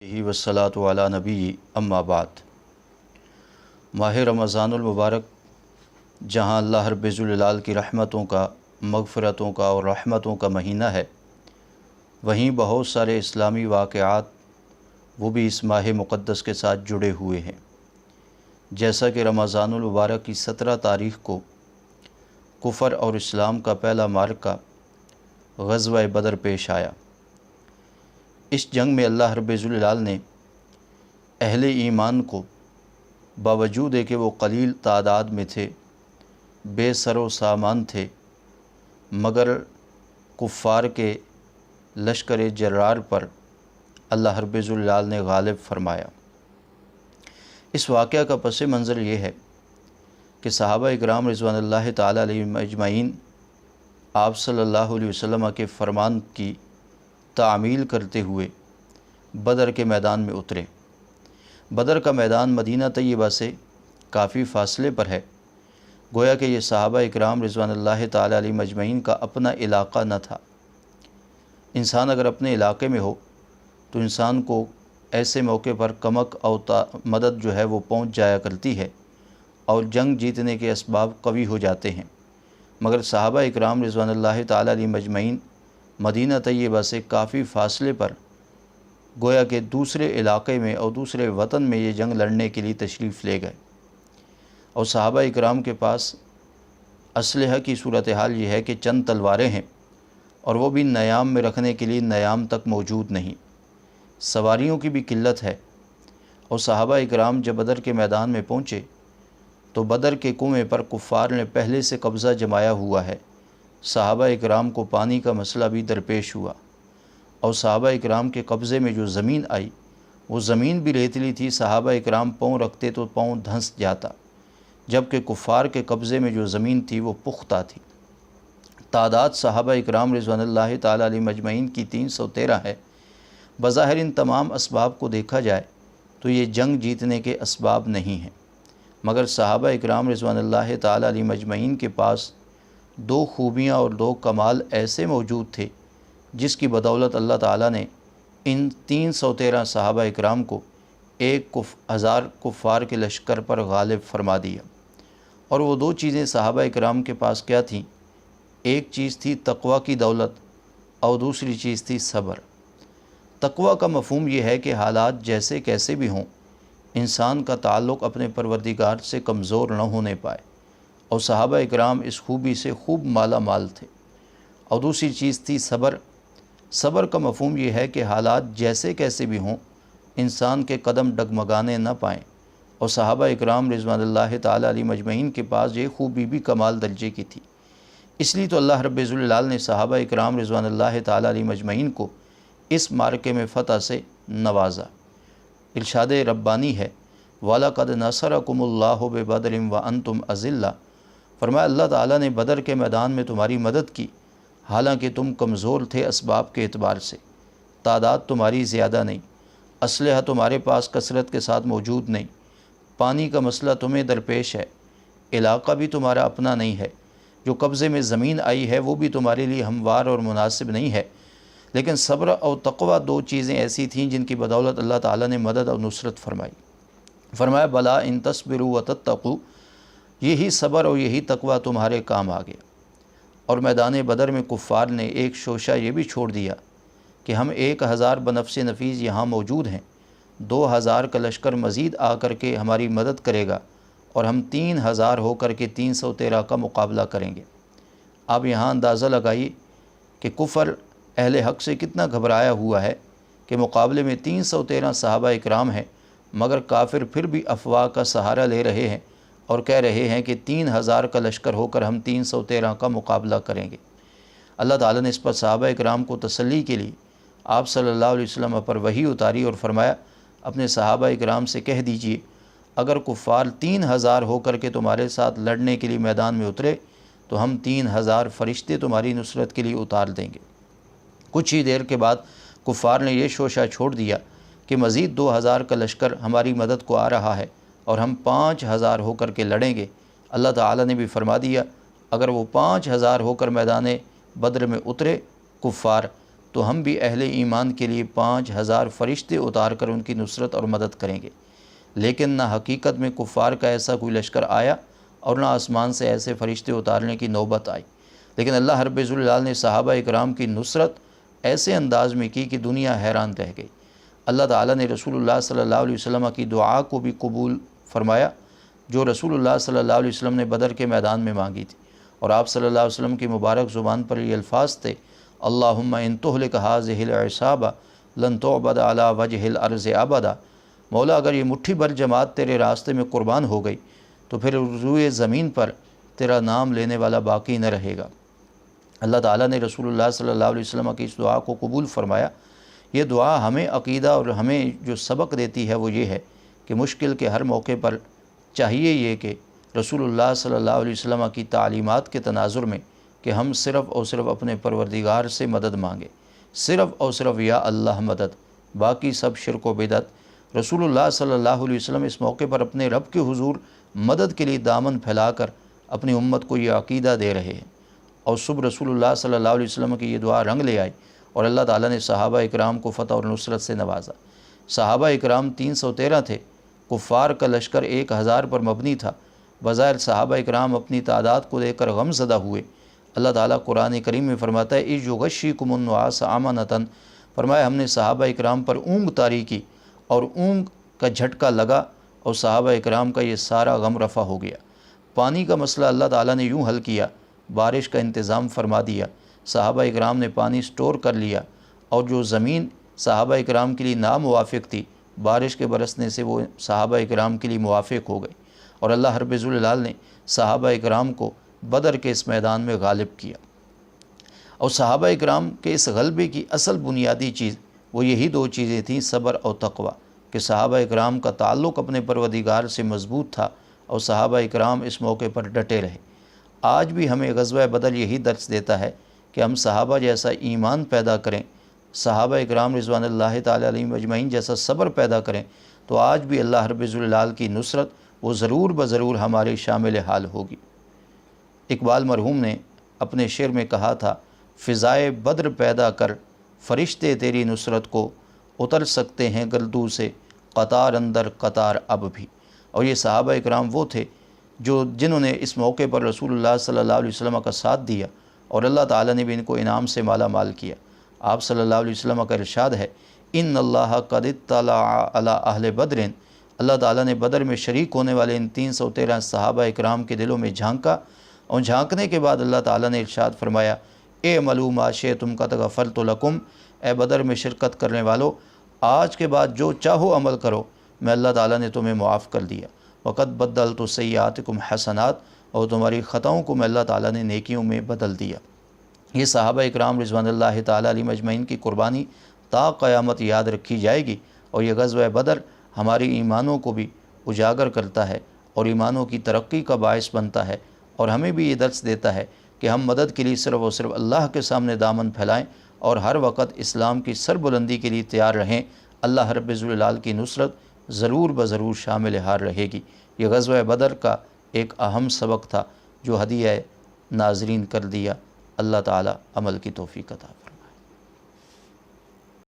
ही वस्सलातु अला नबी अम्मा बाद। माह रमज़ानुल मुबारक जहाँ अल्लाह रब्बुल जलाल की रहमतों का, मग़फ़िरतों का और रहमतों का महीना है, वहीं बहुत सारे इस्लामी वाक़यात वो भी इस माह मुक़द्दस के साथ जुड़े हुए हैं। जैसा कि रमज़ानुल मुबारक की 17 तारीख़ को कुफ़र और इस्लाम का पहला मार्का ग़ज़वा बदर पेश आया। इस जंग में अल्लाह रब्बुल जलाल ने अहले ईमान को बावजूद है कि वो कलील तादाद में थे, बेसरो सामान थे, मगर कुफ़ार के लश्कर जर्रार पर अल्लाह रब्बुल जलाल ने गालिब फरमाया। इस वाक़या का पस मंज़र ये है कि सहाबा इकराम रिज़वानुल्लाह ताला अलैहिम अजमईन आप सल्लल्लाहु अलैहि वसल्लम के फ़रमान की तामील करते हुए बदर के मैदान में उतरे। बदर का मैदान मदीना तैयबा से काफ़ी फ़ासले पर है। गोया कि ये सहाबा इकराम रिज़वानुल्लाह ताला अलैहिम अजमईन का अपना इलाक़ा न था। इंसान अगर अपने इलाक़े में हो तो इंसान को ऐसे मौके पर कमक और मदद जो है वो पहुँच जाया करती है और जंग जीतने के असबाब कवी हो जाते हैं। मगर सहाबा इकराम रिज़वानुल्लाह ताला अलैहिम अजमईन मदीना तैयबा से काफ़ी फ़ासले पर गोया के दूसरे इलाक़े में और दूसरे वतन में ये जंग लड़ने के लिए तशरीफ़ ले गए। और सहाबा इकराम के पास असलहा की सूरत हाल ये है कि चंद तलवारें हैं और वो भी नयाम में रखने के लिए नयाम तक मौजूद नहीं। सवारियों की भी किल्लत है। और सहाबा इकराम जब बदर के मैदान में पहुँचे तो बदर के कुएँ पर कुफ़ार ने पहले से कब्ज़ा जमाया हुआ है। सहाबा इकराम को पानी का मसला भी दरपेश हुआ और सहाबा इकराम के कब्ज़े में जो ज़मीन आई वो ज़मीन भी रेतली थी। सहाबा इकराम पाँव रखते तो पाँव धंस जाता, जबकि कुफ़ार के कब्ज़े में जो ज़मीन थी वो पुख्ता थी। तादाद सहाबा इकराम रिज़वानुल्लाह ताला अलैहिम अजमईन की 313 है। बज़ाहिर इन तमाम असबाब को देखा जाए तो ये जंग जीतने के असबाब नहीं हैं, मगर सहाबा इकराम रिज़वानुल्लाह ताला अलैहिम अजमईन के पास दो खूबियाँ और दो कमाल ऐसे मौजूद थे जिसकी बदौलत अल्लाह ताला ने इन 313 सहाबा इकराम को 1000 कुफ़ार के लश्कर पर गालिब फरमा दिया। और वो दो चीज़ें सहाबा इकराम के पास क्या थीं? एक चीज़ थी तक़वा की दौलत और दूसरी चीज़ थी सब्र। तक़वा का मफ़हूम ये है कि हालात जैसे कैसे भी हों, इंसान का ताल्लुक़ अपने परवरदिगार से कमज़ोर न होने पाए। और सहाबा इकराम इस खूबी से खूब माला माल थे। और दूसरी चीज़ थी सब्र। सब्र का मफ़हूम ये है कि हालात जैसे कैसे भी हों, इंसान के कदम डगमगाने न पाएँ। और सहाबा इकराम रिज़वानुल्लाह ताला अलैहिम अजमईन के पास ये खूबी भी कमाल दर्जे की थी। इसलिए तो अल्लाह रब्बुल जलाल ने सहाबा इकराम रिज़वानुल्लाह ताला अलैहिम अजमईन को इस मार्के में फ़तह से नवाजा। इरशाद रब्बानी है, वलक़द नसरकुमुल्लाहु बिबदरिन व अंतुम अज़िल्ला। फरमाया अल्लाह ताला ने बदर के मैदान में तुम्हारी मदद की, हालांकि तुम कमज़ोर थे असबाब के एतबार से। तादाद तुम्हारी ज़्यादा नहीं, असलहा तुम्हारे पास कसरत के साथ मौजूद नहीं, पानी का मसला तुम्हें दरपेश है, इलाक़ा भी तुम्हारा अपना नहीं है, जो कब्ज़े में ज़मीन आई है वो भी तुम्हारे लिए हमवार और मुनासिब नहीं है। लेकिन सब्र और तक़वा दो चीज़ें ऐसी थीं जिनकी बदौलत अल्लाह ताला ने मदद और नुसरत फरमाई। फरमाया बला इन तस्बिरु व तत्तक़ू, यही सब्र और यही तक़वा तुम्हारे काम आ गया। और मैदान बदर में कुफ़ार ने एक शोशा ये भी छोड़ दिया कि हम 1000 बनफ्स नफीस यहाँ मौजूद हैं, 2000 का लश्कर मज़ीद आकर के हमारी मदद करेगा और हम 3000 होकर के 313 का मुकाबला करेंगे। आप यहाँ अंदाज़ा लगाइए कि कुफ़र अहले हक़ से कितना घबराया हुआ है कि मुकाबले में 313 सहाबा इकराम हैं, मगर काफिर फिर भी अफवाह का सहारा ले रहे हैं और कह रहे हैं कि 3000 का लश्कर होकर हम 313 का मुकाबला करेंगे। अल्लाह ताला ने इस पर सहाबा इकराम को तसल्ली के लिए आप सल्लल्लाहु अलैहि वसल्लम पर वही उतारी और फरमाया अपने सहाबा इकराम से कह दीजिए, अगर कुफ़ार 3000 होकर के तुम्हारे साथ लड़ने के लिए मैदान में उतरे तो हम 3000 फरिश्ते तुम्हारी नुसरत के लिए उतार देंगे। कुछ ही देर के बाद कुफ़ार ने यह शोशा छोड़ दिया कि मज़ीद 2000 का लश्कर हमारी मदद को आ रहा है और हम 5000 होकर के लड़ेंगे। अल्लाह ताला ने भी फरमा दिया, अगर वो 5000 होकर मैदान बदर में उतरे कुफ़ार تو ہم بھی اہل ایمان کے لیے 5000 فرشتے اتار کر ان کی نصرت اور مدد کریں گے۔ لیکن نہ حقیقت میں کفار کا ایسا کوئی لشکر آیا اور نہ آسمان سے ایسے فرشتے اتارنے کی نوبت آئی، لیکن اللہ رب الجلال نے صحابہ اکرام کی نصرت ایسے انداز میں کی کہ دنیا حیران رہ گئی۔ اللہ تعالیٰ نے رسول اللہ صلی اللہ علیہ وسلم کی دعا کو بھی قبول فرمایا، جو رسول اللہ صلی اللہ علیہ وسلم نے بدر کے میدان میں مانگی تھی، اور آپ صلی اللہ علیہ وسلم کی مبارک زبان پر یہ الفاظ تھے، اللہم ان تہلک ہذہ العصابہ لن تعبد علی وجہ الارض ابدا۔ مولا اگر یہ مٹھی بھر جماعت تیرے راستے میں قربان ہو گئی تو پھر روئے زمین پر تیرا نام لینے والا باقی نہ رہے گا۔ اللہ تعالیٰ نے رسول اللہ صلی اللہ علیہ وسلم کی اس دعا کو قبول فرمایا۔ یہ دعا ہمیں عقیدہ اور ہمیں جو سبق دیتی ہے وہ یہ ہے کہ مشکل کے ہر موقع پر چاہیے یہ کہ رسول اللہ صلی اللہ علیہ وسلم کی تعلیمات کے تناظر میں کہ ہم صرف اور صرف اپنے پروردگار سے مدد مانگیں، صرف اور صرف یا اللہ مدد، باقی سب شرک و بدعت۔ رسول اللہ صلی اللہ علیہ وسلم اس موقع پر اپنے رب کے حضور مدد کے لیے دامن پھیلا کر اپنی امت کو یہ عقیدہ دے رہے ہیں، اور صبح رسول اللہ صلی اللہ علیہ وسلم کی یہ دعا رنگ لے آئی اور اللہ تعالیٰ نے صحابہ اکرام کو فتح اور نصرت سے نوازا۔ صحابہ اکرام 313 تھے، کفار کا لشکر 1000 پر مبنی تھا۔ بظاہر صحابہ اکرام اپنی تعداد کو دیکھ کر غم زدہ ہوئے۔ اللہ تعالیٰ قرآن کریم میں فرماتا ہے اذ یغشیکم النعاس امانۃ، فرمایا ہم نے صحابہ اکرام پر اونگ طاری کی اور اونگ کا جھٹکا لگا اور صحابہ اکرام کا یہ سارا غم رفع ہو گیا۔ پانی کا مسئلہ اللہ تعالیٰ نے یوں حل کیا، بارش کا انتظام فرما دیا، صحابہ اکرام نے پانی سٹور کر لیا، اور جو زمین صحابہ اکرام کے لیے ناموافق تھی بارش کے برسنے سے وہ صحابہ اکرام کے لیے موافق ہو گئی، اور اللہ رب الجلال نے صحابہ اکرام کو بدر کے اس میدان میں غالب کیا۔ اور صحابہ اکرام کے اس غلبے کی اصل بنیادی چیز وہ یہی 2 چیزیں تھیں، صبر اور تقوی، کہ صحابہ اکرام کا تعلق اپنے پروردگار سے مضبوط تھا اور صحابہ اکرام اس موقع پر ڈٹے رہے۔ آج بھی ہمیں غزوہ بدر یہی درس دیتا ہے کہ ہم صحابہ جیسا ایمان پیدا کریں، صحابہ اکرام رضوان اللہ تعالیٰ علیہم اجمعین جیسا صبر پیدا کریں، تو آج بھی اللہ رب الجلال کی نصرت وہ ضرور بضرور ہمارے شامل حال ہوگی۔ اقبال مرحوم نے اپنے شعر میں کہا تھا، فضائے بدر پیدا کر فرشتے تیری نصرت کو اتر سکتے ہیں گردوں سے قطار اندر قطار اب بھی۔ اور یہ صحابہ اکرام وہ تھے جنہوں نے اس موقع پر رسول اللہ صلی اللہ علیہ وسلم کا ساتھ دیا، اور اللہ تعالیٰ نے بھی ان کو انعام سے مالا مال کیا۔ آپ صلی اللہ علیہ وسلم کا ارشاد ہے، ان اللہ قد اطلع علی اہل بدر، اللہ تعالیٰ نے بدر میں شریک ہونے والے ان 313 صحابہ اکرام کے دلوں میں جھانکا، اور جھانکنے کے بعد اللہ تعالیٰ نے ارشاد فرمایا، اے ملوما شئتم قد غفرت لکم، اے بدر میں شرکت کرنے والو، آج کے بعد جو چاہو عمل کرو، میں اللہ تعالیٰ نے تمہیں معاف کر دیا۔ وقد بدلت سیئاتکم حسنات، اور تمہاری خطاؤں کو میں اللہ تعالیٰ نے نیکیوں میں بدل دیا۔ یہ صحابہ اکرام رضوان اللہ تعالیٰ علیہم اجمعین کی قربانی تا قیامت یاد رکھی جائے گی، اور یہ غزوہ بدر ہماری ایمانوں کو بھی اجاگر کرتا ہے اور ایمانوں کی ترقی کا باعث بنتا ہے، اور ہمیں بھی یہ درس دیتا ہے کہ ہم مدد کے لیے صرف اور صرف اللہ کے سامنے دامن پھیلائیں اور ہر وقت اسلام کی سربلندی کے لیے تیار رہیں۔ اللہ رب الجلال کی نصرت ضرور بضرور شامل حال رہے گی۔ یہ غزوہ بدر کا ایک اہم سبق تھا جو ہدیہ ناظرین کر دیا۔ اللہ تعالی عمل کی توفیق عطا فرمائے۔